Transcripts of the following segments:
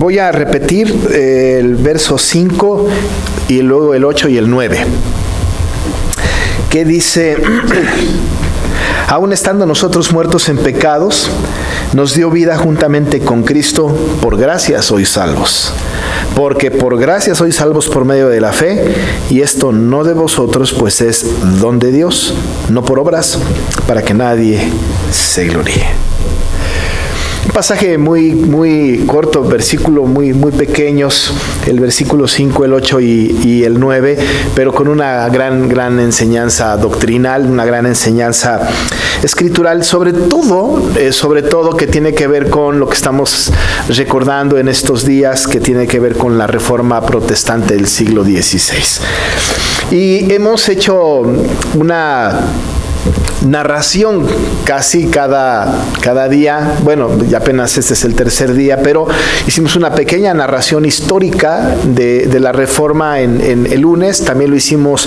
Voy a repetir el verso 5 y luego el 8 y el 9. Que dice: aun estando nosotros muertos en pecados, nos dio vida juntamente con Cristo, por gracia sois salvos. Porque por gracia sois salvos por medio de la fe, y esto no de vosotros, pues es don de Dios, no por obras, para que nadie se gloríe. Un pasaje muy corto, versículos muy pequeños, el versículo 5, el 8 y el 9, pero con una gran enseñanza doctrinal, una gran enseñanza escritural, sobre todo que tiene que ver con lo que estamos recordando en estos días, que tiene que ver con la Reforma Protestante del siglo XVI. Y hemos hecho una narración casi cada día. Bueno, ya apenas este es el tercer día, pero hicimos una pequeña narración histórica de la Reforma en el lunes. También lo hicimos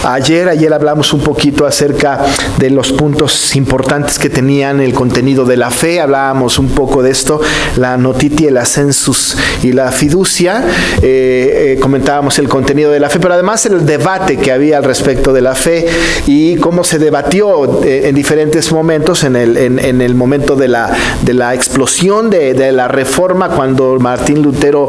ayer hablamos un poquito acerca de los puntos importantes que tenían el contenido de la fe. Hablábamos un poco de esto, la notitia, el ascensus y la fiducia. Comentábamos el contenido de la fe, pero además el debate que había al respecto de la fe y cómo se debatió en diferentes momentos, en el momento de la explosión de la Reforma, cuando Martín Lutero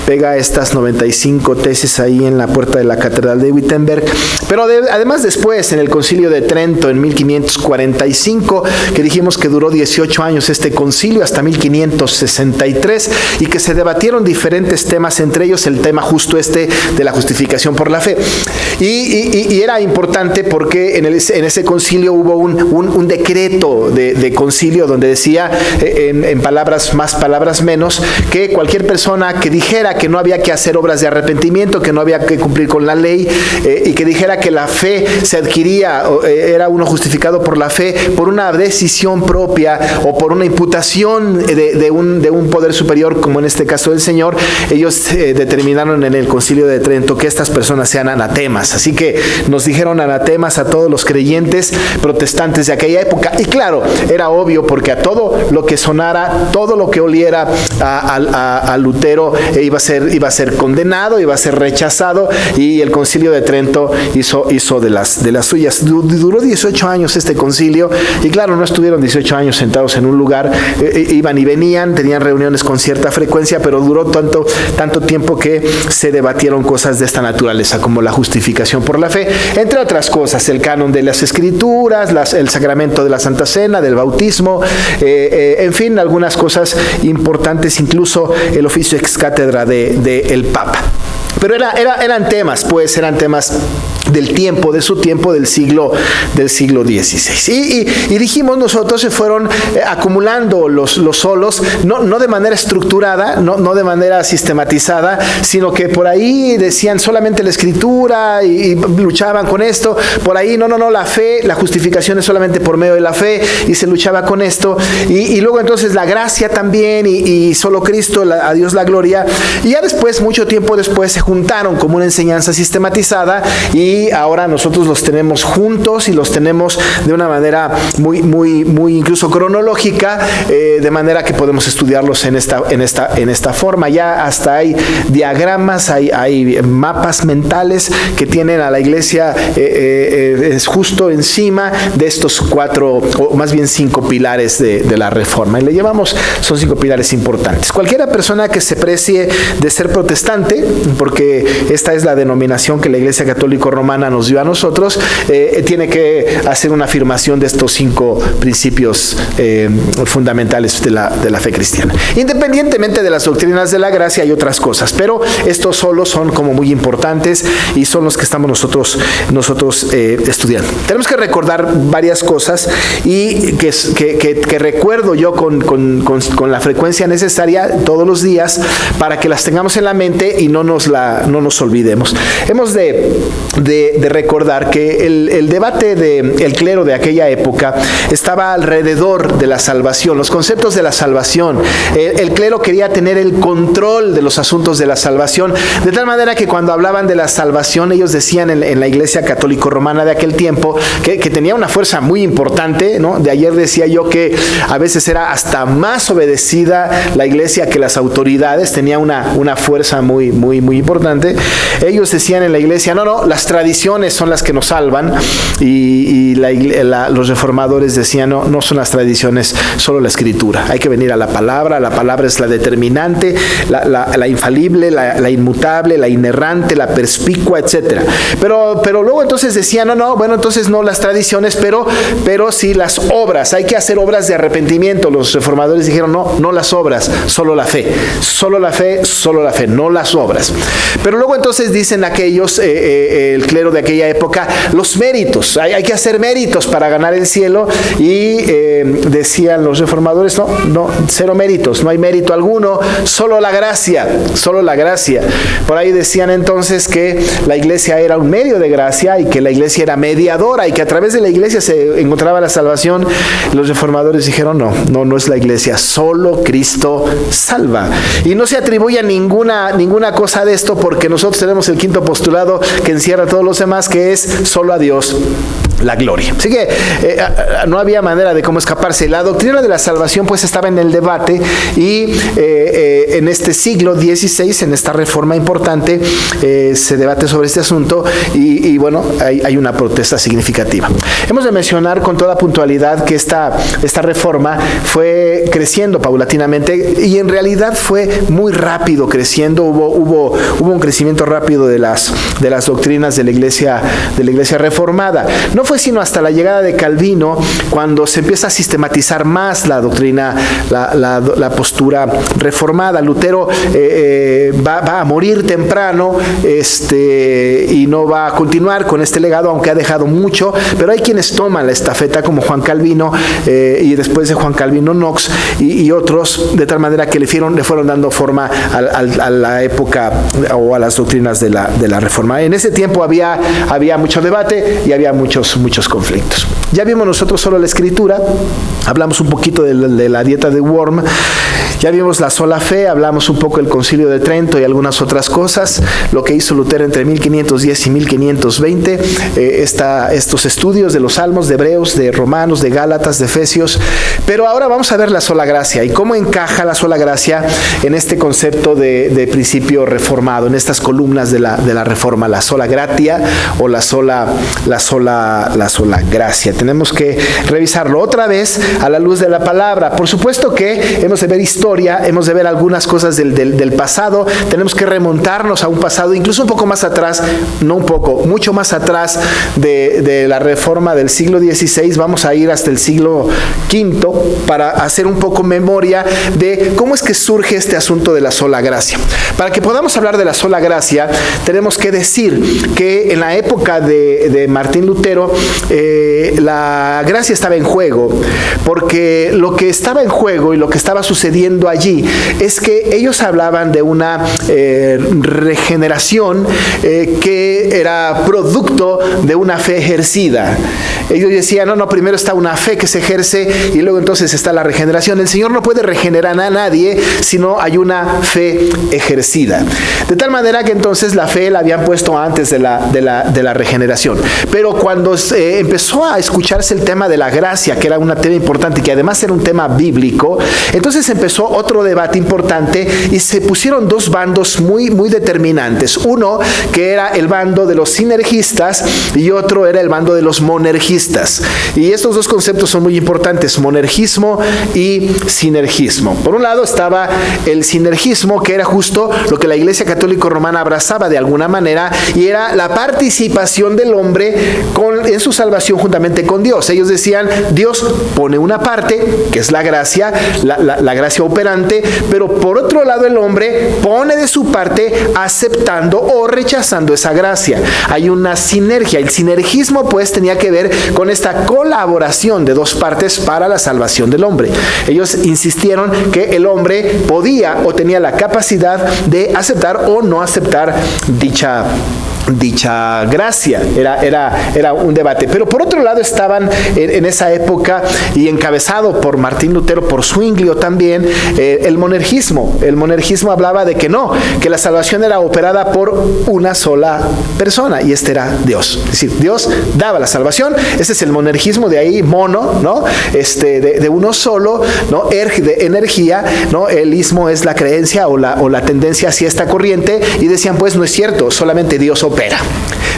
pega estas 95 tesis ahí en la puerta de la Catedral de Wittenberg, pero además después en el Concilio de Trento en 1545, que dijimos que duró 18 años este concilio, hasta 1563, y que se debatieron diferentes temas, entre ellos el tema justo de la justificación por la fe. Y era importante porque en ese concilio hubo un decreto de concilio donde decía, en palabras más, palabras menos, que cualquier persona que dijera que no había que hacer obras de arrepentimiento, que no había que cumplir con la ley, y que dijera que la fe se adquiría, era uno justificado por la fe, por una decisión propia o por una imputación de un poder superior, como en este caso del Señor, ellos determinaron en el Concilio de Trento que estas personas sean anatemas. Así que nos dijeron anatemas a todos los creyentes protestantes de aquella época. Y claro, era obvio, porque a todo lo que sonara, todo lo que oliera a Lutero iba a ser condenado, iba a ser rechazado, y el Concilio de Trento hizo de las suyas. Duró 18 años este concilio, y claro, no estuvieron 18 años sentados en un lugar, iban y venían, tenían reuniones con cierta frecuencia, pero duró tanto tiempo que se debatieron cosas de esta naturaleza, como la justificación por la fe, entre otras cosas, el canon de las Escrituras, el sacramento de la Santa Cena, del bautismo, en fin, algunas cosas importantes, incluso el oficio ex cátedra del Papa. Pero eran temas del tiempo, de su tiempo, del siglo XVI. Y dijimos nosotros, se fueron acumulando los solos, no de manera estructurada, no de manera sistematizada, sino que por ahí decían solamente la Escritura y luchaban con esto. Por ahí, no, la fe, la justificación es solamente por medio de la fe, y se luchaba con esto. Y luego entonces la gracia también, y solo Cristo, a Dios la gloria. Y ya después, mucho tiempo después, se juntaron como una enseñanza sistematizada, y ahora nosotros los tenemos juntos y los tenemos de una manera muy incluso cronológica, de manera que podemos estudiarlos en esta forma. Ya hasta hay diagramas, hay mapas mentales que tienen a la iglesia es justo encima de estos 4, o más bien 5 pilares de la Reforma. Y le llamamos, son 5 pilares importantes. Cualquiera persona que se precie de ser protestante, porque esta es la denominación que la Iglesia Católica Romana nos dio a nosotros, tiene que hacer una afirmación de estos 5 principios fundamentales de la fe cristiana. Independientemente de las doctrinas de la gracia, hay otras cosas, pero estos solos son como muy importantes y son los que estamos nosotros estudiando. Tenemos que recordar varias cosas, y que recuerdo yo con la frecuencia necesaria todos los días, para que las tengamos en la mente y no nos olvidemos. Hemos de de recordar que el debate del clero de aquella época estaba alrededor de la salvación, los conceptos de la salvación. El clero quería tener el control de los asuntos de la salvación, de tal manera que cuando hablaban de la salvación, ellos decían en la Iglesia Católico Romana de aquel tiempo que tenía una fuerza muy importante, ¿no? De ayer decía yo que a veces era hasta más obedecida la Iglesia que las autoridades, tenía una fuerza muy importante. Ellos decían en la Iglesia, no, las tradiciones son las que nos salvan, y los reformadores decían, no son las tradiciones, solo la Escritura. Hay que venir a la palabra es la determinante, la infalible, la inmutable, la inerrante, la perspicua, etcétera. Pero luego entonces decían, entonces no las tradiciones, pero sí las obras. Hay que hacer obras de arrepentimiento. Los reformadores dijeron, no las obras, solo la fe, no las obras. Pero luego entonces dicen aquellos, el clero de aquella época, los méritos. Hay que hacer méritos para ganar el cielo, y decían los reformadores, no, cero méritos, no hay mérito alguno, solo la gracia. Por ahí decían entonces que la iglesia era un medio de gracia y que la iglesia era mediadora y que a través de la iglesia se encontraba la salvación. Los reformadores dijeron, no es la iglesia, solo Cristo salva. Y no se atribuye ninguna cosa de esto, porque nosotros tenemos el quinto postulado que encierra a todos los demás, que es solo a Dios la gloria. Así que no había manera de cómo escaparse. La doctrina de la salvación pues estaba en el debate, y en este siglo XVI, en esta reforma importante, se debate sobre este asunto, y bueno, hay una protesta significativa. Hemos de mencionar con toda puntualidad que esta reforma fue creciendo paulatinamente, y en realidad fue muy rápido creciendo. Hubo un crecimiento rápido de las doctrinas de la iglesia reformada. No fue sino hasta la llegada de Calvino cuando se empieza a sistematizar más la doctrina, la postura reformada. Lutero va a morir temprano, y no va a continuar con este legado, aunque ha dejado mucho, pero hay quienes toman la estafeta, como Juan Calvino, y después de Juan Calvino Knox y otros, de tal manera que le fueron dando forma a la época o a las doctrinas de la reforma. En ese tiempo había mucho debate y había muchos conflictos. Ya vimos nosotros solo la Escritura, hablamos un poquito de la dieta de Worm, ya vimos la sola fe, hablamos un poco del Concilio de Trento y algunas otras cosas, lo que hizo Lutero entre 1510 y 1520, estos estudios de los Salmos, de Hebreos, de Romanos, de Gálatas, de Efesios. Pero ahora vamos a ver la sola gracia y cómo encaja la sola gracia en este concepto de principio reformado, en estas columnas de la reforma, la sola gratia o la sola gracia. Tenemos que revisarlo otra vez a la luz de la palabra. Por supuesto que hemos de ver historia, hemos de ver algunas cosas del pasado, tenemos que remontarnos a un pasado incluso un poco más atrás, mucho más atrás de la reforma del siglo XVI. Vamos a ir hasta el siglo V para hacer un poco memoria de cómo es que surge este asunto de la sola gracia. Para que podamos hablar de la sola gracia, tenemos que decir que en la época de Martín Lutero, la gracia estaba en juego, porque lo que estaba en juego y lo que estaba sucediendo allí es que ellos hablaban de una regeneración que era producto de una fe ejercida. Ellos decían, no, primero está una fe que se ejerce y luego entonces está la regeneración. El Señor no puede regenerar a nadie si no hay una fe ejercida. De tal manera que entonces la fe la habían puesto antes de la regeneración. Pero cuando empezó a escucharse el tema de la gracia, que era un tema importante y que además era un tema bíblico, entonces empezó otro debate importante y se pusieron dos bandos muy determinantes. Uno que era el bando de los sinergistas y otro era el bando de los monergistas. Y estos dos conceptos son muy importantes, monergismo y sinergismo. Por un lado estaba el sinergismo, que era justo lo que la Iglesia Católica Romana abrazaba de alguna manera, y era la participación del hombre en su salvación juntamente con Dios. Ellos decían, Dios pone una parte, que es la gracia, la gracia operante, pero por otro lado el hombre pone de su parte aceptando o rechazando esa gracia. Hay una sinergia. El sinergismo pues tenía que ver con esta colaboración de dos partes para la salvación del hombre. Ellos insistieron que el hombre podía o tenía la capacidad de aceptar o no aceptar dicha dicha gracia. Era un debate. Pero por otro lado estaban en esa época, y encabezado por Martín Lutero, por Zwinglio también, el monergismo. El monergismo hablaba de que no, que la salvación era operada por una sola persona, y este era Dios. Es decir, Dios daba la salvación. Ese es el monergismo, de ahí mono, ¿no? De uno solo, ¿no? De energía, ¿no? El ismo es la creencia o la tendencia hacia esta corriente, y decían, pues no es cierto, solamente Dios opera.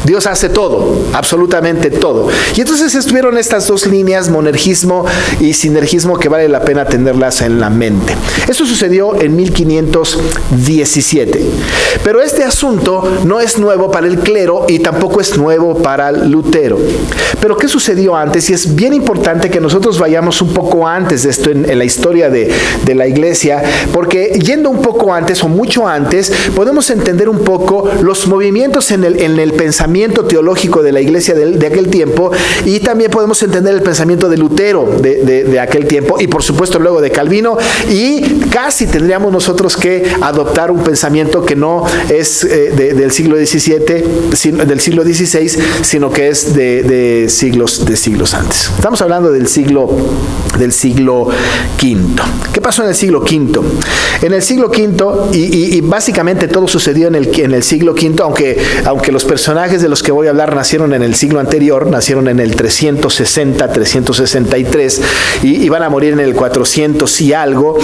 Dios hace todo, absolutamente todo. Y entonces estuvieron estas dos líneas, monergismo y sinergismo, que vale la pena tenerlas en la mente. Eso sucedió en 1517. Pero este asunto no es nuevo para el clero y tampoco es nuevo para Lutero. Pero ¿qué sucedió antes? Y es bien importante que nosotros vayamos un poco antes de esto en la historia de la iglesia, porque yendo un poco antes o mucho antes, podemos entender un poco los movimientos en el pensamiento teológico de la iglesia de aquel tiempo, y también podemos entender el pensamiento de Lutero de aquel tiempo, y por supuesto luego de Calvino, y casi tendríamos nosotros que adoptar un pensamiento que no es del siglo XVII, del siglo XVI, sino que es de siglos antes. Estamos hablando del siglo V. ¿Qué pasó en el siglo V? En el siglo V, y básicamente todo sucedió en el siglo V, aunque los personajes de los que voy a hablar nacieron en el siglo anterior, nacieron en el 360, 363, y van a morir en el 400 y algo,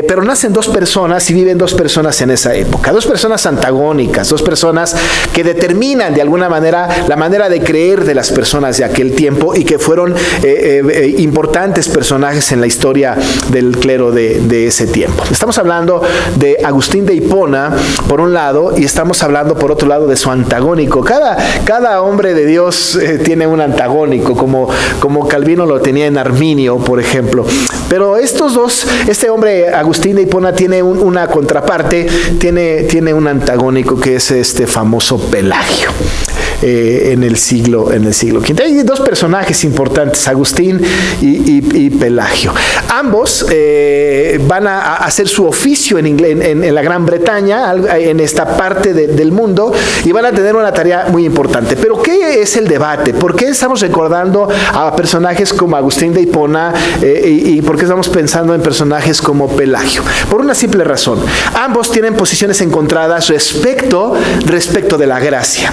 pero nacen dos personas y viven dos personas en esa época, dos personas antagónicas, dos personas que determinan de alguna manera la manera de creer de las personas de aquel tiempo, y que fueron importantes personajes en la historia del clero de ese tiempo. Estamos hablando de Agustín de Hipona, por un lado, y estamos hablando, por otro lado, de su antagónico. Cada hombre de Dios tiene un antagónico, como Calvino lo tenía en Arminio, por ejemplo. Pero estos dos, este hombre Agustín de Hipona tiene una contraparte, tiene un antagónico, que es este famoso Pelagio. En el siglo V. Hay dos personajes importantes, Agustín y Pelagio. Ambos van a hacer su oficio en la Gran Bretaña, en esta parte del mundo, y van a tener una tarea muy importante. Pero ¿qué es el debate? ¿Por qué estamos recordando a personajes como Agustín de Hipona y por qué estamos pensando en personajes como Pelagio? Por una simple razón. Ambos tienen posiciones encontradas respecto de la gracia.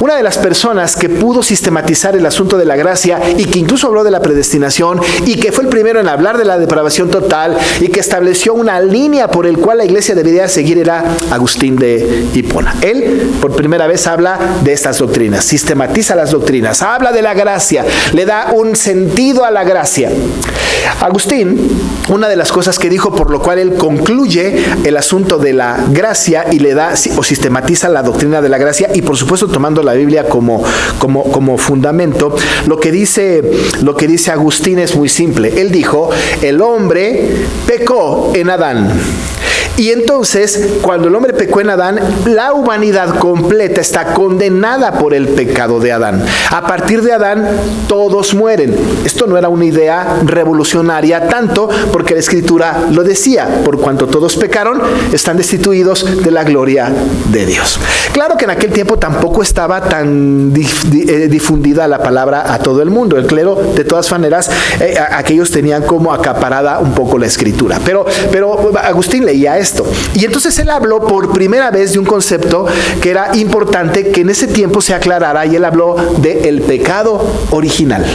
Una de las personas que pudo sistematizar el asunto de la gracia, y que incluso habló de la predestinación, y que fue el primero en hablar de la depravación total, y que estableció una línea por el cual la iglesia debería seguir, era Agustín de Hipona. Él por primera vez habla de estas doctrinas, sistematiza las doctrinas, habla de la gracia, le da un sentido a la gracia. Agustín, una de las cosas que dijo, por lo cual él concluye el asunto de la gracia y le da o sistematiza la doctrina de la gracia, y por supuesto tomando la Biblia como fundamento, lo que dice Agustín es muy simple. Él dijo: el hombre pecó en Adán. Y entonces, cuando el hombre pecó en Adán, la humanidad completa está condenada por el pecado de Adán. A partir de Adán, todos mueren. Esto no era una idea revolucionaria tanto, porque la Escritura lo decía: por cuanto todos pecaron, están destituidos de la gloria de Dios. Claro que en aquel tiempo tampoco estaba tan difundida la palabra a todo el mundo. El clero, de todas maneras, aquellos tenían como acaparada un poco la Escritura. Pero Agustín leía esto. Y entonces él habló por primera vez de un concepto que era importante que en ese tiempo se aclarara, y él habló del pecado original.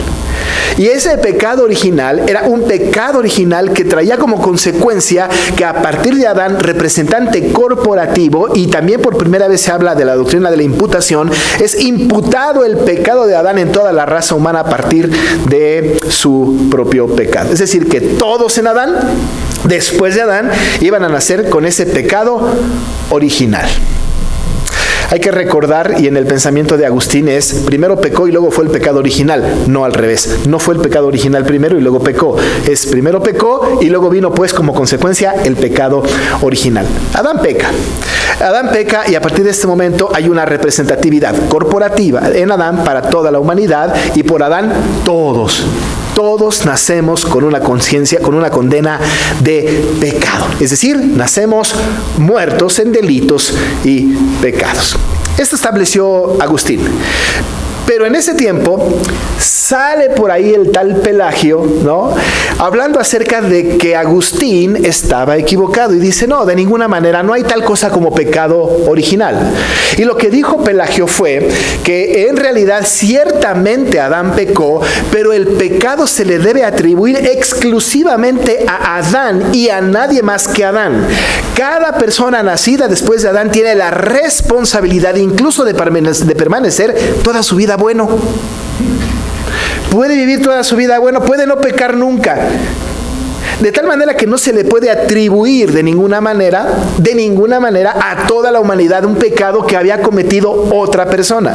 Y ese pecado original era un pecado original que traía como consecuencia que a partir de Adán, representante corporativo, y también por primera vez se habla de la doctrina de la imputación, es imputado el pecado de Adán en toda la raza humana a partir de su propio pecado. Es decir, que todos en Adán, después de Adán, iban a nacer con ese pecado original. Hay que recordar, y en el pensamiento de Agustín es: primero pecó y luego fue el pecado original, no al revés. No fue el pecado original primero y luego pecó. Es primero pecó y luego vino pues como consecuencia el pecado original. Adán peca, y a partir de este momento hay una representatividad corporativa en Adán para toda la humanidad, y por Adán todos nacemos con una conciencia, con una condena de pecado. Es decir, nacemos muertos en delitos y pecados. Esto estableció Agustín. Pero en ese tiempo sale por ahí el tal Pelagio, ¿no?, hablando acerca de que Agustín estaba equivocado y dice, no, de ninguna manera, no hay tal cosa como pecado original. Y lo que dijo Pelagio fue que en realidad ciertamente Adán pecó, pero el pecado se le debe atribuir exclusivamente a Adán y a nadie más que Adán. Cada persona nacida después de Adán tiene la responsabilidad incluso de permanecer toda su vida bueno. Puede vivir toda su vida bueno, puede no pecar nunca. De tal manera que no se le puede atribuir de ninguna manera a toda la humanidad un pecado que había cometido otra persona.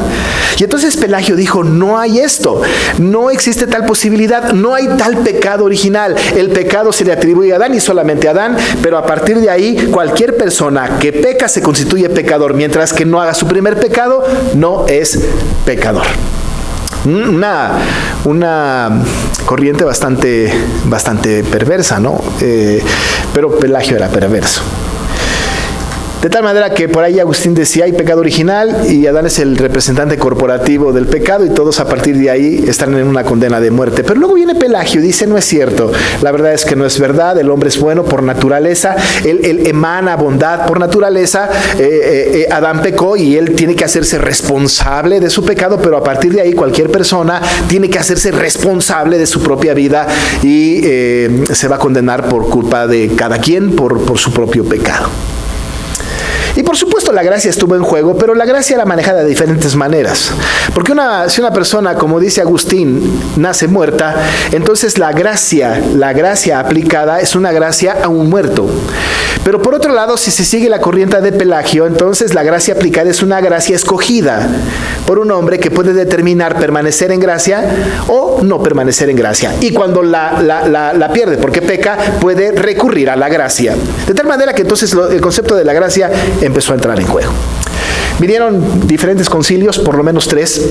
Y entonces Pelagio dijo, no hay esto, no existe tal posibilidad, no hay tal pecado original. El pecado se le atribuye a Adán y solamente a Adán, pero a partir de ahí cualquier persona que peca se constituye pecador, mientras que no haga su primer pecado, no es pecador. Una corriente bastante perversa, ¿no? Pero Pelagio era perverso. De tal manera que por ahí Agustín decía, hay pecado original y Adán es el representante corporativo del pecado y todos a partir de ahí están en una condena de muerte. Pero luego viene Pelagio y dice, no es cierto, la verdad es que no es verdad, el hombre es bueno por naturaleza, él emana bondad por naturaleza, Adán pecó y él tiene que hacerse responsable de su pecado, pero a partir de ahí cualquier persona tiene que hacerse responsable de su propia vida y se va a condenar por culpa de cada quien por su propio pecado. Y por supuesto la gracia estuvo en juego, pero la gracia era manejada de diferentes maneras. Porque si una persona, como dice Agustín, nace muerta, entonces la gracia aplicada es una gracia a un muerto. Pero por otro lado, si se sigue la corriente de Pelagio, entonces la gracia aplicada es una gracia escogida por un hombre que puede determinar permanecer en gracia o no permanecer en gracia. Y cuando la pierde porque peca, puede recurrir a la gracia. De tal manera que entonces el concepto de la gracia empezó a entrar en juego. Vinieron diferentes concilios, por lo menos 3,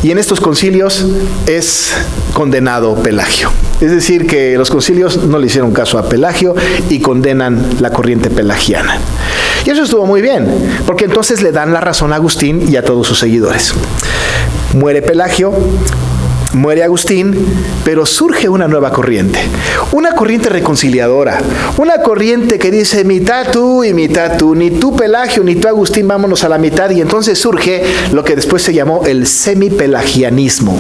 y en estos concilios es condenado Pelagio. Es decir, que los concilios no le hicieron caso a Pelagio y condenan la corriente pelagiana. Y eso estuvo muy bien, porque entonces le dan la razón a Agustín y a todos sus seguidores. Muere Pelagio, muere Agustín, pero surge una nueva corriente, una corriente reconciliadora, una corriente que dice mitad tú y mitad tú, ni tú Pelagio ni tú Agustín, vámonos a la mitad, y entonces surge lo que después se llamó el semipelagianismo,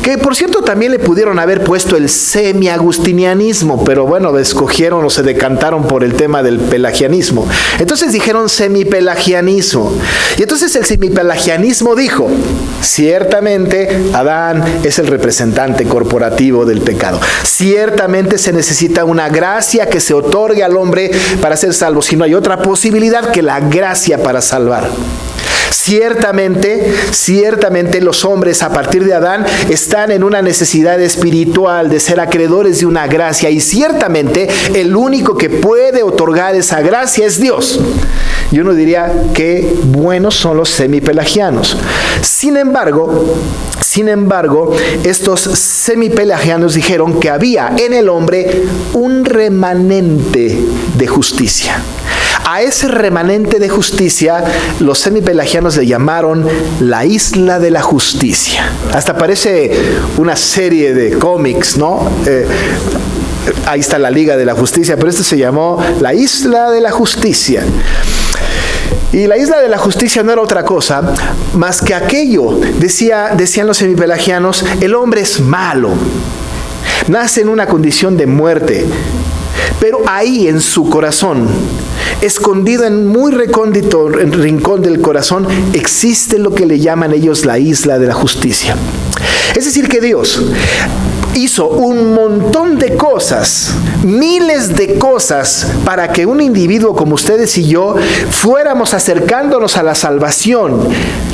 que por cierto también le pudieron haber puesto el semi-agustinianismo, pero bueno, escogieron o se decantaron por el tema del pelagianismo. Entonces dijeron semipelagianismo. Y entonces el semipelagianismo dijo, ciertamente Adán es el representante corporativo del pecado. Ciertamente se necesita una gracia que se otorgue al hombre para ser salvo, si no hay otra posibilidad que la gracia para salvar. Ciertamente los hombres a partir de Adán están en una necesidad espiritual de ser acreedores de una gracia, y ciertamente el único que puede otorgar esa gracia es Dios. Y uno diría que buenos son los semipelagianos. Sin embargo, estos semipelagianos dijeron que había en el hombre un remanente de justicia. A ese remanente de justicia, los semipelagianos le llamaron la isla de la justicia. Hasta parece una serie de cómics, ¿no? Ahí está la Liga de la Justicia, pero esto se llamó la isla de la justicia. Y la isla de la justicia no era otra cosa más que aquello, decían los semipelagianos, el hombre es malo, nace en una condición de muerte, pero ahí en su corazón, escondido en muy recóndito rincón del corazón, existe lo que le llaman ellos la isla de la justicia. Es decir, que Dios hizo un montón de cosas, miles de cosas, para que un individuo como ustedes y yo fuéramos acercándonos a la salvación,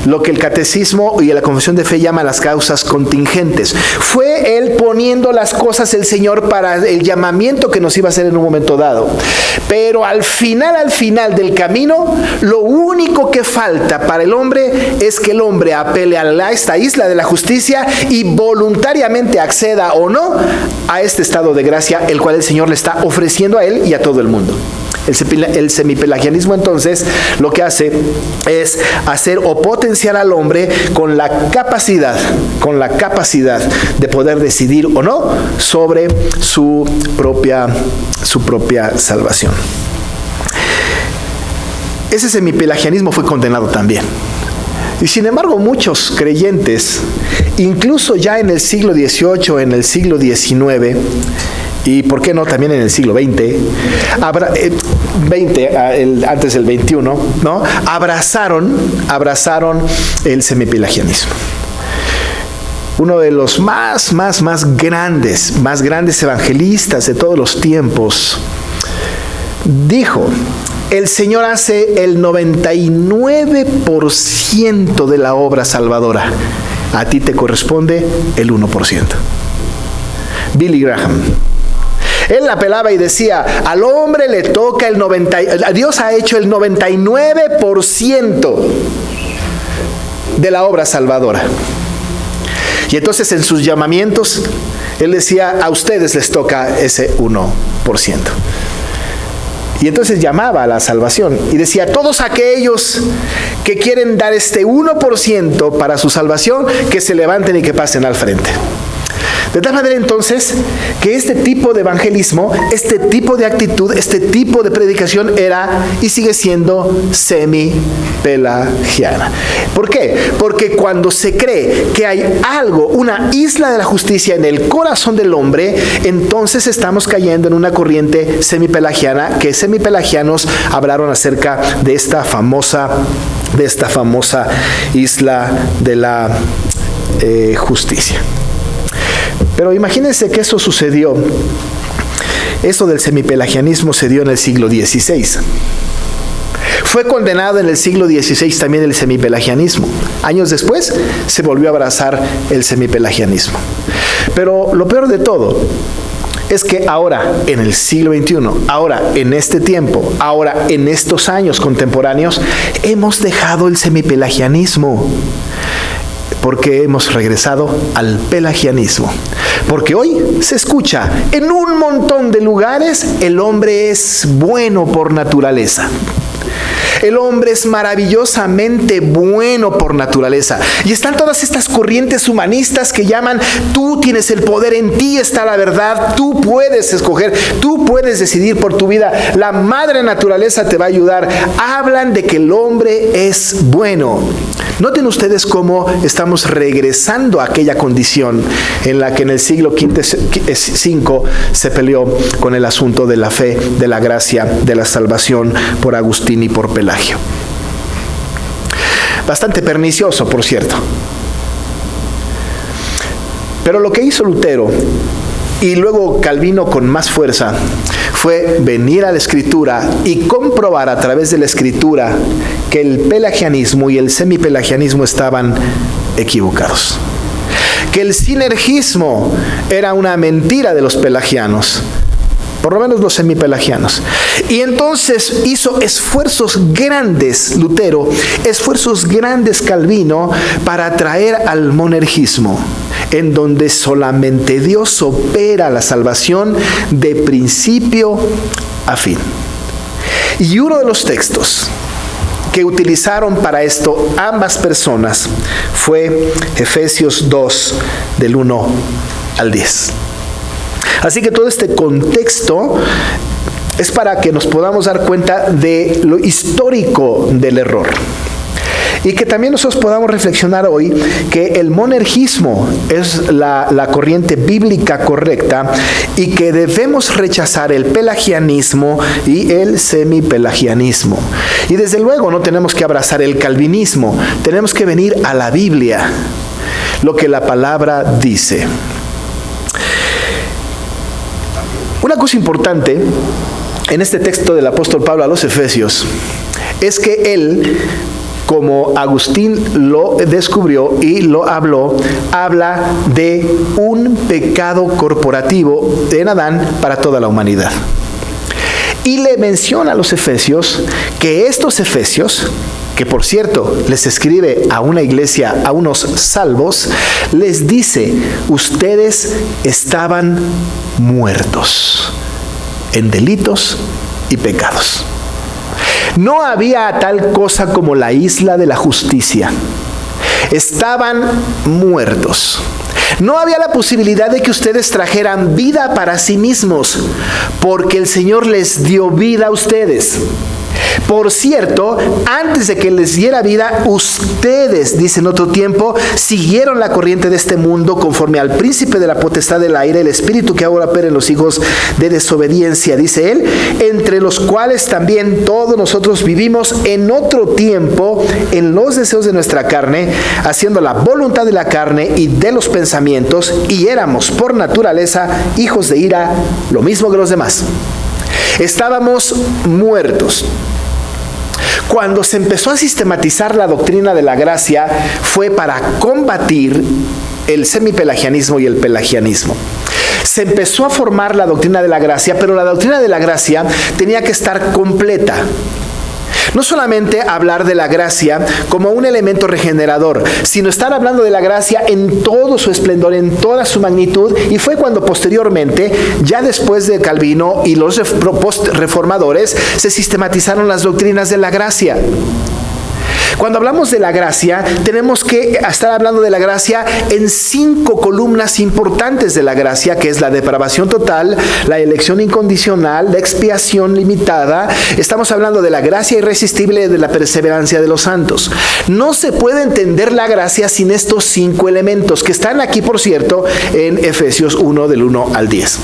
lo que el catecismo y la confesión de fe llaman las causas contingentes. Fue Él poniendo las cosas, el Señor, para el llamamiento que nos iba a hacer en un momento dado. Pero al final del camino, lo único que falta para el hombre es que el hombre apele a esta isla de la justicia y voluntariamente acceda o no a este estado de gracia, el cual el Señor le está ofreciendo a él y a todo el mundo. El semipelagianismo entonces lo que hace es hacer o potenciar al hombre con la capacidad de poder decidir o no sobre su propia salvación. Ese semipelagianismo fue condenado también. Y sin embargo, muchos creyentes, incluso ya en el siglo XVIII, en el siglo XIX, y por qué no también en el siglo XX, antes del XXI, ¿no? abrazaron el semipelagianismo. Uno de los más grandes evangelistas de todos los tiempos dijo: el Señor hace el 99% de la obra salvadora. A ti te corresponde el 1%. Billy Graham. Él apelaba y decía, al hombre le toca Dios ha hecho el 99% de la obra salvadora. Y entonces en sus llamamientos, él decía, a ustedes les toca ese 1%. Y entonces llamaba a la salvación y decía, todos aquellos que quieren dar este 1% para su salvación, que se levanten y que pasen al frente. De tal manera entonces que este tipo de evangelismo, este tipo de actitud, este tipo de predicación era y sigue siendo semipelagiana. ¿Por qué? Porque cuando se cree que hay algo, una isla de la justicia en el corazón del hombre, entonces estamos cayendo en una corriente semipelagiana, que semipelagianos hablaron acerca de esta famosa isla de la justicia. Pero imagínense que eso del semipelagianismo se dio en el siglo XVI. Fue condenado en el siglo XVI también el semipelagianismo. Años después se volvió a abrazar el semipelagianismo. Pero lo peor de todo es que ahora, en el siglo XXI, ahora en este tiempo, ahora en estos años contemporáneos, hemos dejado el semipelagianismo. Porque hemos regresado al pelagianismo. Porque hoy se escucha en un montón de lugares, el hombre es bueno por naturaleza. El hombre es maravillosamente bueno por naturaleza. Y están todas estas corrientes humanistas que llaman, tú tienes el poder, en ti está la verdad, tú puedes escoger, tú puedes decidir por tu vida, la madre naturaleza te va a ayudar. Hablan de que el hombre es bueno. Noten ustedes cómo estamos regresando a aquella condición en la que en el siglo V se peleó con el asunto de la fe, de la gracia, de la salvación por Agustín y por Pelagio. Bastante pernicioso, por cierto. Pero lo que hizo Lutero y luego Calvino con más fuerza fue venir a la Escritura y comprobar a través de la Escritura que el pelagianismo y el semipelagianismo estaban equivocados. Que el sinergismo era una mentira de los pelagianos, por lo menos los semipelagianos. Y entonces hizo esfuerzos grandes Lutero, esfuerzos grandes Calvino, para traer al monergismo, en donde solamente Dios opera la salvación de principio a fin. Y uno de los textos que utilizaron para esto ambas personas fue Efesios 2, del 1 al 10. Así que todo este contexto es para que nos podamos dar cuenta de lo histórico del error. Y que también nosotros podamos reflexionar hoy que el monergismo es la corriente bíblica correcta y que debemos rechazar el pelagianismo y el semipelagianismo. Y desde luego no tenemos que abrazar el calvinismo, tenemos que venir a la Biblia, lo que la palabra dice. Una cosa importante en este texto del apóstol Pablo a los Efesios es que él, como Agustín lo descubrió y lo habló, habla de un pecado corporativo en Adán para toda la humanidad. Y le menciona a los efesios que estos efesios, que por cierto les escribe a una iglesia, a unos salvos, les dice, ustedes estaban muertos en delitos y pecados. No había tal cosa como la isla de la justicia. Estaban muertos. No había la posibilidad de que ustedes trajeran vida para sí mismos, porque el Señor les dio vida a ustedes. Por cierto, antes de que les diera vida, ustedes, dice en otro tiempo, siguieron la corriente de este mundo conforme al príncipe de la potestad del aire, el espíritu que ahora opera en los hijos de desobediencia, dice él, entre los cuales también todos nosotros vivimos en otro tiempo en los deseos de nuestra carne, haciendo la voluntad de la carne y de los pensamientos, y éramos por naturaleza hijos de ira, lo mismo que los demás. Estábamos muertos. Cuando se empezó a sistematizar la doctrina de la gracia, fue para combatir el semipelagianismo y el pelagianismo. Se empezó a formar la doctrina de la gracia, pero la doctrina de la gracia tenía que estar completa. No solamente hablar de la gracia como un elemento regenerador, sino estar hablando de la gracia en todo su esplendor, en toda su magnitud, y fue cuando posteriormente, ya después de Calvino y los post-reformadores, se sistematizaron las doctrinas de la gracia. Cuando hablamos de la gracia, tenemos que estar hablando de la gracia en 5 columnas importantes de la gracia, que es la depravación total, la elección incondicional, la expiación limitada. Estamos hablando de la gracia irresistible y de la perseverancia de los santos. No se puede entender la gracia sin estos 5 elementos, que están aquí, por cierto, en Efesios 1, del 1 al 10.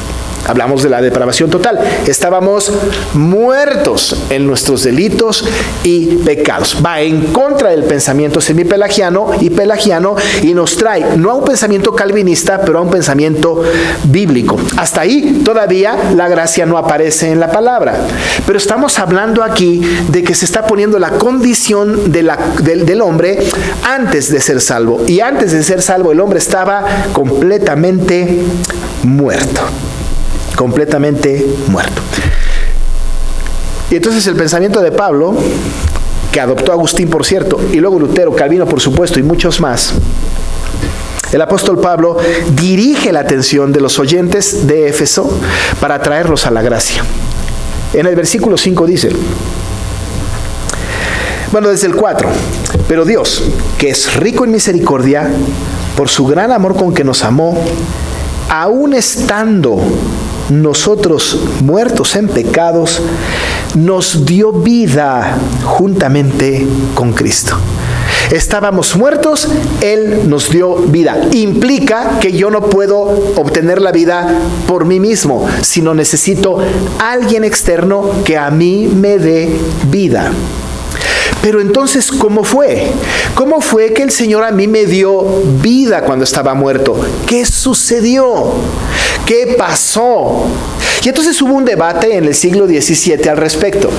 Hablamos de la depravación total. Estábamos muertos en nuestros delitos y pecados. Va en contra del pensamiento semipelagiano y pelagiano y nos trae no a un pensamiento calvinista, pero a un pensamiento bíblico. Hasta ahí todavía la gracia no aparece en la palabra. Pero estamos hablando aquí de que se está poniendo la condición del hombre antes de ser salvo. Y antes de ser salvo el hombre estaba completamente muerto. Completamente muerto. Y entonces el pensamiento de Pablo, que adoptó Agustín, por cierto, y luego Lutero, Calvino, por supuesto, y muchos más, el apóstol Pablo dirige la atención de los oyentes de Éfeso para traerlos a la gracia. En el versículo 5 dice, bueno, desde el 4, pero Dios, que es rico en misericordia, por su gran amor con que nos amó, aun estando nosotros muertos en pecados, nos dio vida juntamente con Cristo. Estábamos muertos, Él nos dio vida. Implica que yo no puedo obtener la vida por mí mismo, sino necesito a alguien externo que a mí me dé vida. Pero entonces, ¿cómo fue? ¿Cómo fue que el Señor a mí me dio vida cuando estaba muerto? ¿Qué sucedió? ¿Qué pasó? Y entonces hubo un debate en el siglo XVII al respecto.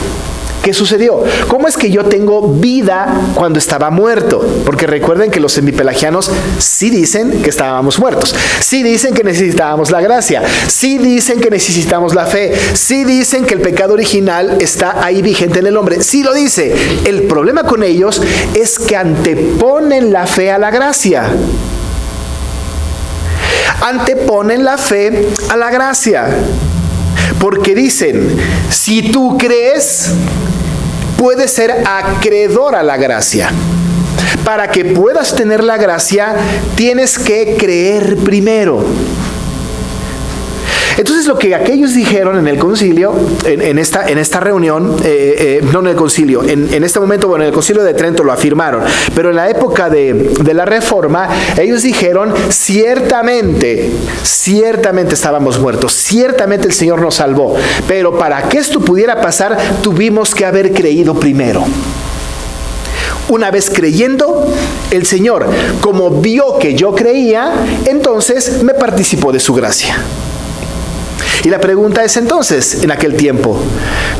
¿Qué sucedió? ¿Cómo es que yo tengo vida cuando estaba muerto? Porque recuerden que los semipelagianos sí dicen que estábamos muertos. Sí dicen que necesitábamos la gracia. Sí dicen que necesitamos la fe. Sí dicen que el pecado original está ahí vigente en el hombre. Sí lo dice. El problema con ellos es que anteponen la fe a la gracia. Anteponen la fe a la gracia. Porque dicen, si tú crees, puedes ser acreedor a la gracia. Para que puedas tener la gracia, tienes que creer primero. Entonces lo que aquellos dijeron en el concilio, en esta reunión, no en el concilio, en este momento, bueno, en el concilio de Trento lo afirmaron, pero en la época de la Reforma, ellos dijeron, ciertamente estábamos muertos, ciertamente el Señor nos salvó, pero para que esto pudiera pasar, tuvimos que haber creído primero. Una vez creyendo, el Señor, como vio que yo creía, entonces me participó de su gracia. Y la pregunta es entonces, en aquel tiempo,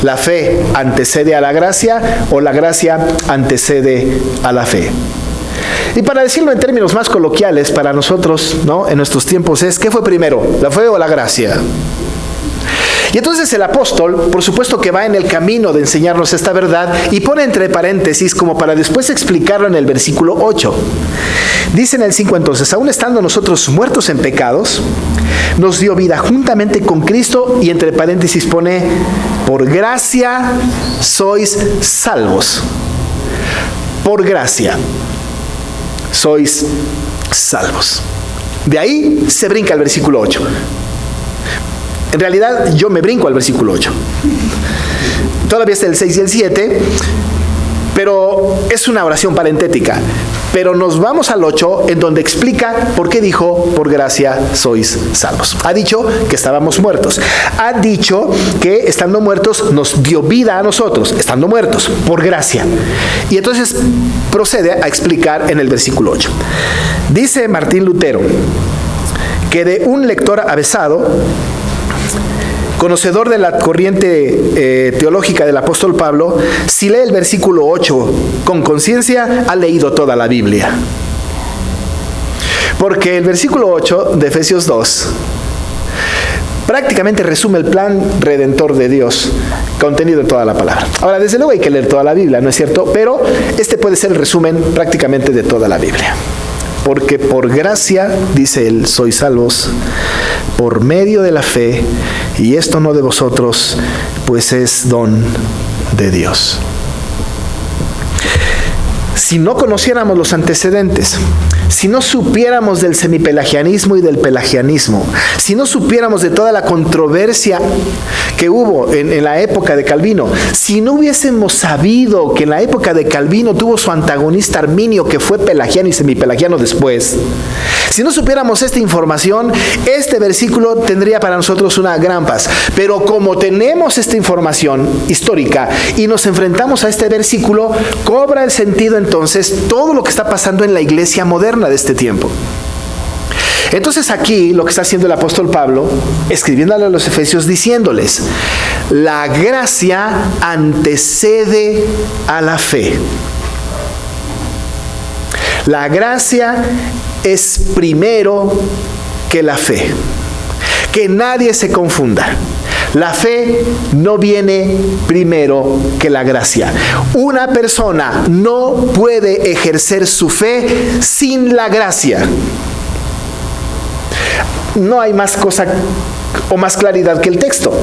¿la fe antecede a la gracia o la gracia antecede a la fe? Y para decirlo en términos más coloquiales para nosotros, ¿no?, en nuestros tiempos es, ¿qué fue primero, la fe o la gracia? Y Y entonces el apóstol, por supuesto que va en el camino de enseñarnos esta verdad y pone entre paréntesis como para después explicarlo en el versículo 8. Dice en el 5 entonces, aún estando nosotros muertos en pecados, nos dio vida juntamente con Cristo, y entre paréntesis pone, por gracia sois salvos. Por gracia sois salvos. De ahí se brinca al versículo 8. En realidad yo me brinco al versículo 8. Todavía está el 6 y el 7, pero es una oración parentética. Pero nos vamos al 8, en donde explica por qué dijo, por gracia sois salvos. Ha dicho que estábamos muertos. Ha dicho que estando muertos nos dio vida a nosotros, estando muertos, por gracia. Y entonces procede a explicar en el versículo 8. Dice Martín Lutero que de un lector avesado, conocedor de la corriente teológica del apóstol Pablo, si lee el versículo 8 con conciencia, ha leído toda la Biblia. Porque el versículo 8 de Efesios 2 prácticamente resume el plan redentor de Dios contenido en toda la palabra. Ahora, desde luego hay que leer toda la Biblia, ¿no es cierto? Pero este puede ser el resumen prácticamente de toda la Biblia. Porque por gracia, dice él, sois salvos por medio de la fe, y esto no de vosotros, pues es don de Dios. Si no conociéramos los antecedentes, si no supiéramos del semipelagianismo y del pelagianismo, si no supiéramos de toda la controversia que hubo en la época de Calvino, si no hubiésemos sabido que en la época de Calvino tuvo su antagonista Arminio, que fue pelagiano y semipelagiano después, si no supiéramos esta información, este versículo tendría para nosotros una gran paz. Pero como tenemos esta información histórica y nos enfrentamos a este versículo, cobra el sentido entonces todo lo que está pasando en la iglesia moderna de este tiempo. Entonces aquí lo que está haciendo el apóstol Pablo, escribiéndole a los efesios, diciéndoles, la gracia antecede a la fe. La gracia es primero que la fe. Que nadie se confunda. La fe no viene primero que la gracia. Una persona no puede ejercer su fe sin la gracia. No hay más cosa o más claridad que el texto.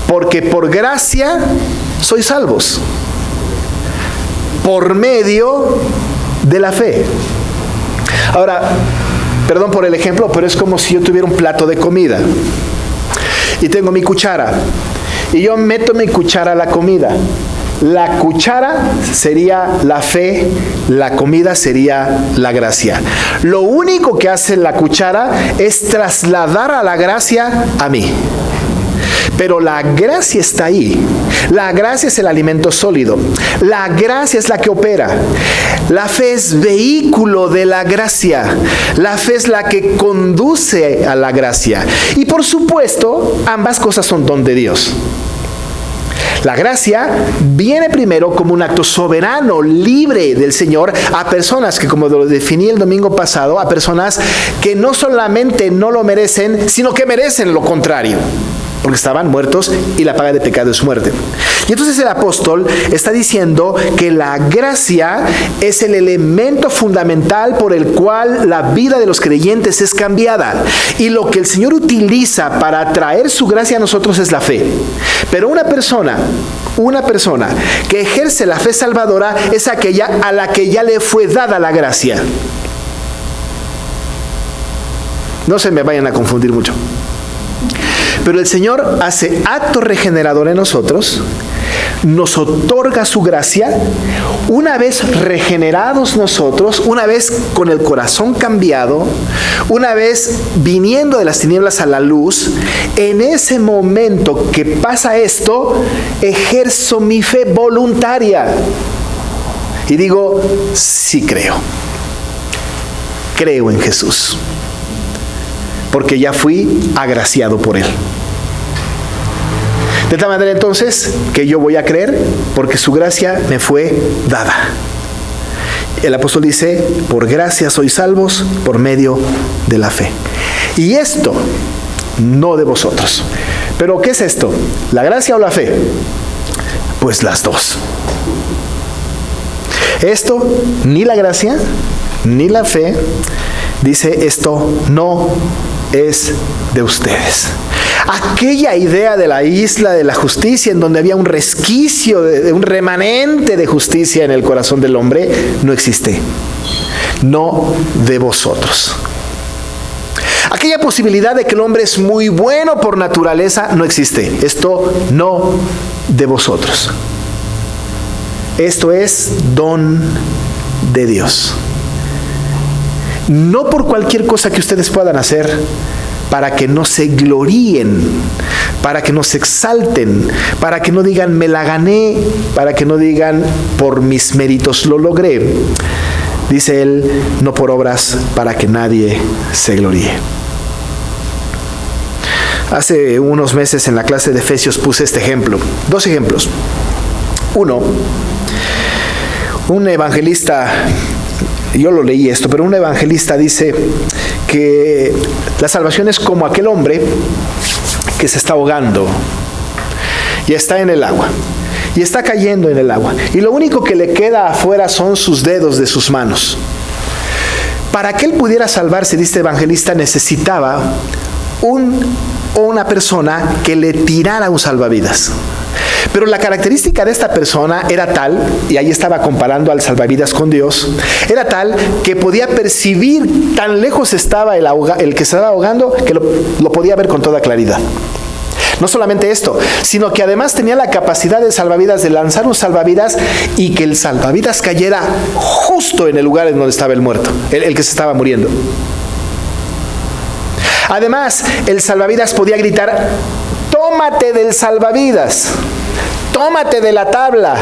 Porque por gracia sois salvos. Por medio de la fe. Ahora, perdón por el ejemplo, pero es como si yo tuviera un plato de comida y tengo mi cuchara y yo meto mi cuchara a la comida. La cuchara sería la fe, la comida sería la gracia. Lo único que hace la cuchara es trasladar a la gracia a mí. Pero la gracia está ahí. La gracia es el alimento sólido. La gracia es la que opera. La fe es vehículo de la gracia. La fe es la que conduce a la gracia. Y por supuesto, ambas cosas son don de Dios. La gracia viene primero como un acto soberano, libre del Señor a personas que, como lo definí el domingo pasado, a personas que no solamente no lo merecen, sino que merecen lo contrario. Porque estaban muertos y la paga de pecado es muerte. Y entonces el apóstol está diciendo que la gracia es el elemento fundamental por el cual la vida de los creyentes es cambiada. Y lo que el Señor utiliza para traer su gracia a nosotros es la fe. Pero una persona que ejerce la fe salvadora es aquella a la que ya le fue dada la gracia. No se me vayan a confundir mucho. Pero el Señor hace acto regenerador en nosotros, nos otorga su gracia. Una vez regenerados nosotros, una vez con el corazón cambiado, una vez viniendo de las tinieblas a la luz, en ese momento que pasa esto, ejerzo mi fe voluntaria. Y digo, sí creo. Creo en Jesús. Porque ya fui agraciado por Él. De tal manera entonces que yo voy a creer porque su gracia me fue dada. El apóstol dice, por gracia sois salvos por medio de la fe. Y esto no de vosotros. Pero ¿qué es esto? ¿La gracia o la fe? Pues las dos. Esto, ni la gracia, ni la fe, dice esto no es de ustedes. Aquella idea de la isla de la justicia, en donde había un resquicio, un remanente de justicia en el corazón del hombre, no existe. No de vosotros. Aquella posibilidad de que el hombre es muy bueno por naturaleza no existe. Esto no de vosotros. Esto es don de Dios. No por cualquier cosa que ustedes puedan hacer, para que no se gloríen, para que no se exalten, para que no digan me la gané, para que no digan por mis méritos lo logré. Dice él, no por obras, para que nadie se gloríe. Hace unos meses en la clase de Efesios puse este ejemplo, 2 ejemplos. Uno, un evangelista, yo lo leí esto, pero un evangelista dice que la salvación es como aquel hombre que se está ahogando y está en el agua y está cayendo en el agua y lo único que le queda afuera son sus dedos de sus manos. Para que él pudiera salvarse, dice evangelista, necesitaba una persona que le tirara un salvavidas. Pero la característica de esta persona era tal, y ahí estaba comparando al salvavidas con Dios, era tal que podía percibir, tan lejos estaba el que se estaba ahogando, que lo podía ver con toda claridad. No solamente esto, sino que además tenía la capacidad de salvavidas de lanzar un salvavidas y que el salvavidas cayera justo en el lugar en donde estaba el muerto, el que se estaba muriendo. Además, el salvavidas podía gritar, tómate del salvavidas, tómate de la tabla.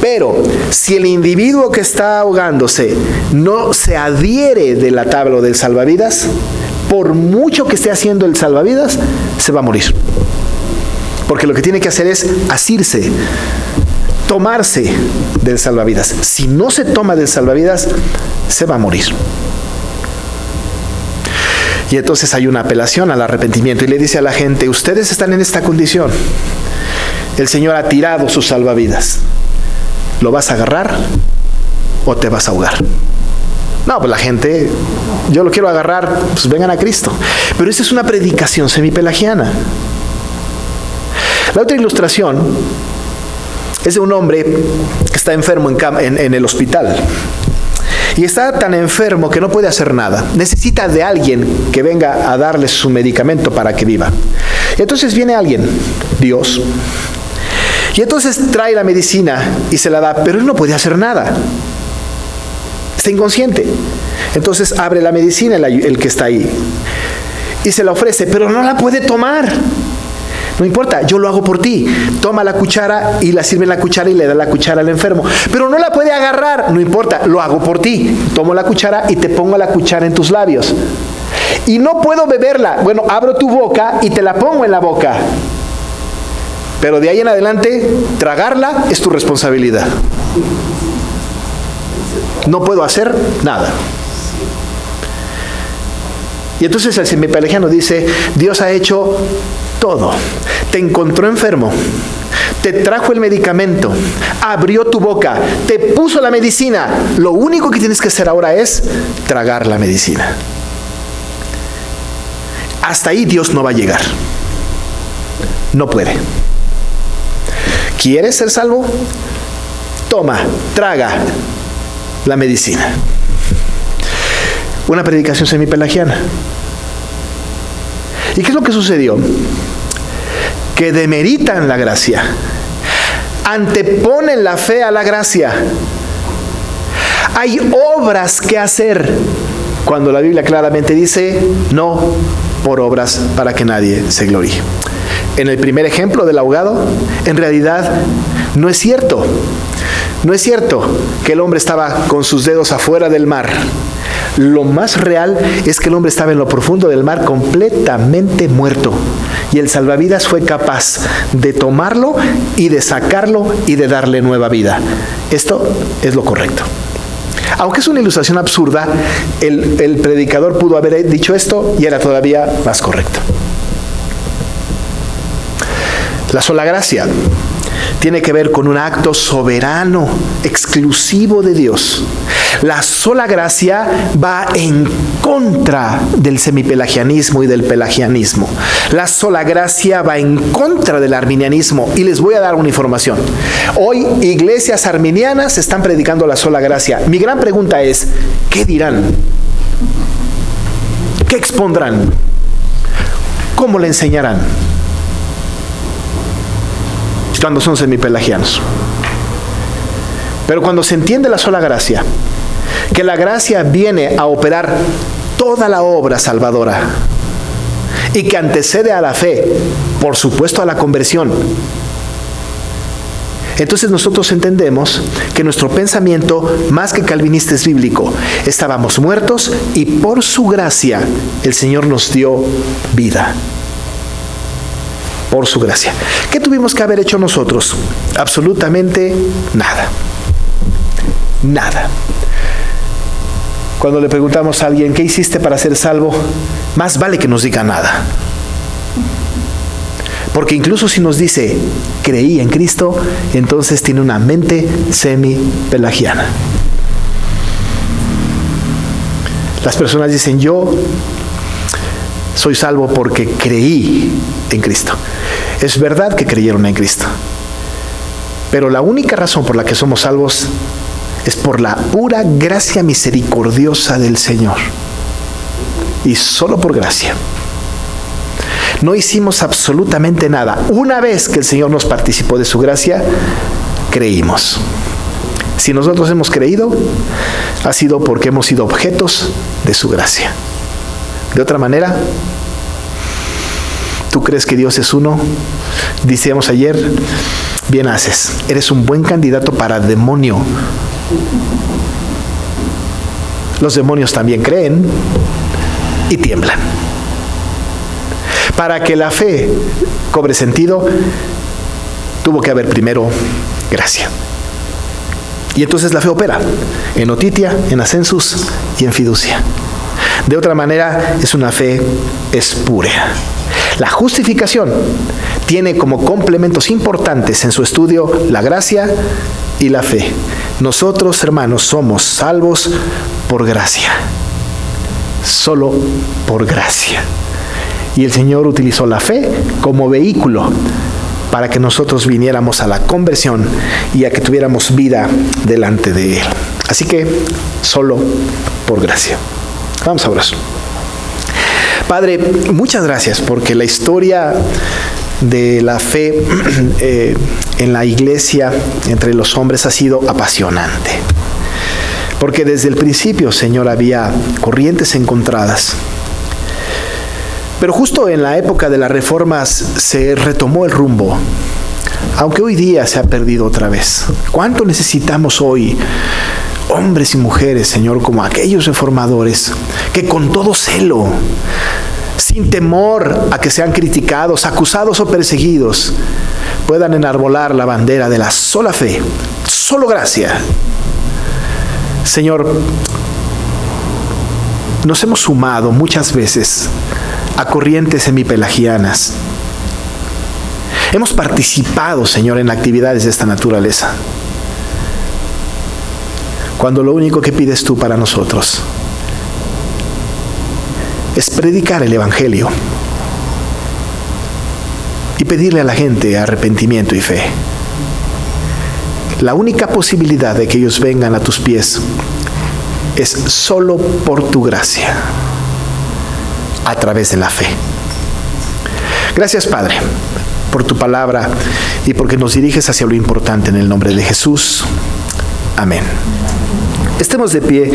Pero si el individuo que está ahogándose no se adhiere de la tabla o del salvavidas, por mucho que esté haciendo el salvavidas, se va a morir. Porque lo que tiene que hacer es asirse, tomarse del salvavidas. Si no se toma del salvavidas, se va a morir. Y entonces hay una apelación al arrepentimiento y le dice a la gente, ustedes están en esta condición. El Señor ha tirado sus salvavidas. ¿Lo vas a agarrar o te vas a ahogar? No, pues la gente, yo lo quiero agarrar, pues vengan a Cristo. Pero esta es una predicación semipelagiana. La otra ilustración es de un hombre que está enfermo en el hospital. Y está tan enfermo que no puede hacer nada. Necesita de alguien que venga a darle su medicamento para que viva. Y entonces viene alguien, Dios. Y entonces trae la medicina y se la da, pero él no puede hacer nada. Está inconsciente. Entonces abre la medicina el que está ahí. Y se la ofrece, pero no la puede tomar. No importa, yo lo hago por ti. Toma la cuchara y la sirve en la cuchara y le da la cuchara al enfermo. Pero no la puede agarrar. No importa, lo hago por ti. Tomo la cuchara y te pongo la cuchara en tus labios. Y no puedo beberla. Bueno, abro tu boca y te la pongo en la boca. Pero de ahí en adelante, tragarla es tu responsabilidad. No puedo hacer nada. Y entonces el semipelagiano dice, Dios ha hecho todo. Te encontró enfermo, te trajo el medicamento, abrió tu boca, te puso la medicina. Lo único que tienes que hacer ahora es tragar la medicina. Hasta ahí Dios no va a llegar. No puede. ¿Quieres ser salvo? Toma, traga la medicina. Una predicación semipelagiana. ¿Y qué es lo que sucedió? Que demeritan la gracia, anteponen la fe a la gracia. Hay obras que hacer, cuando la Biblia claramente dice, no por obras para que nadie se gloríe. En el primer ejemplo del ahogado, en realidad no es cierto. No es cierto que el hombre estaba con sus dedos afuera del mar. Lo más real es que el hombre estaba en lo profundo del mar completamente muerto. Y el salvavidas fue capaz de tomarlo y de sacarlo y de darle nueva vida. Esto es lo correcto. Aunque es una ilustración absurda, el predicador pudo haber dicho esto y era todavía más correcto. La sola gracia tiene que ver con un acto soberano, exclusivo de Dios. La sola gracia va en contra del semipelagianismo y del pelagianismo. La sola gracia va en contra del arminianismo. Y les voy a dar una información. Hoy iglesias arminianas están predicando la sola gracia. Mi gran pregunta es, ¿qué dirán? ¿Qué expondrán? ¿Cómo le enseñarán? Cuando son semipelagianos. Pero cuando se entiende la sola gracia, que la gracia viene a operar toda la obra salvadora y que antecede a la fe, por supuesto a la conversión, entonces nosotros entendemos que nuestro pensamiento, más que calvinista, es bíblico. Estábamos muertos y por su gracia el Señor nos dio vida. Por su gracia. ¿Qué tuvimos que haber hecho nosotros? Absolutamente nada. Nada. Cuando le preguntamos a alguien, ¿qué hiciste para ser salvo? Más vale que nos diga nada. Porque incluso si nos dice, creí en Cristo, entonces tiene una mente semi-pelagiana. Las personas dicen, yo soy salvo porque creí en Cristo. Es verdad que creyeron en Cristo, pero la única razón por la que somos salvos es por la pura gracia misericordiosa del Señor. Y solo por gracia. No hicimos absolutamente nada. Una vez que el Señor nos participó de su gracia, creímos. Si nosotros hemos creído, ha sido porque hemos sido objetos de su gracia. De otra manera, ¿tú crees que Dios es uno? Decíamos ayer, bien haces. Eres un buen candidato para demonio. Los demonios también creen y tiemblan. Para que la fe cobre sentido, tuvo que haber primero gracia. Y entonces la fe opera en notitia, en ascensus y en fiducia. De otra manera, es una fe espúrea. La justificación tiene como complementos importantes en su estudio la gracia y la fe. Nosotros, hermanos, somos salvos por gracia. Solo por gracia. Y el Señor utilizó la fe como vehículo para que nosotros viniéramos a la conversión y a que tuviéramos vida delante de Él. Así que, solo por gracia. Vamos a orar. Padre, muchas gracias porque la historia de la fe en la iglesia entre los hombres ha sido apasionante. Porque desde el principio, Señor, había corrientes encontradas. Pero justo en la época de las reformas se retomó el rumbo, aunque hoy día se ha perdido otra vez. ¿Cuánto necesitamos hoy hombres y mujeres, Señor, como aquellos reformadores que con todo celo, sin temor a que sean criticados, acusados o perseguidos, puedan enarbolar la bandera de la sola fe, solo gracia? Señor, nos hemos sumado muchas veces a corrientes semipelagianas. Hemos participado, Señor, en actividades de esta naturaleza, cuando lo único que pides tú para nosotros es predicar el Evangelio y pedirle a la gente arrepentimiento y fe. La única posibilidad de que ellos vengan a tus pies es solo por tu gracia, a través de la fe. Gracias, Padre, por tu palabra y porque nos diriges hacia lo importante en el nombre de Jesús. Amén. Estemos de pie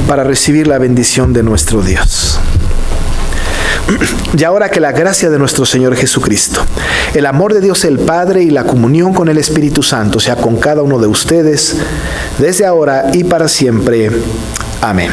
para recibir la bendición de nuestro Dios. Y ahora que la gracia de nuestro Señor Jesucristo, el amor de Dios el Padre y la comunión con el Espíritu Santo sea con cada uno de ustedes, desde ahora y para siempre. Amén.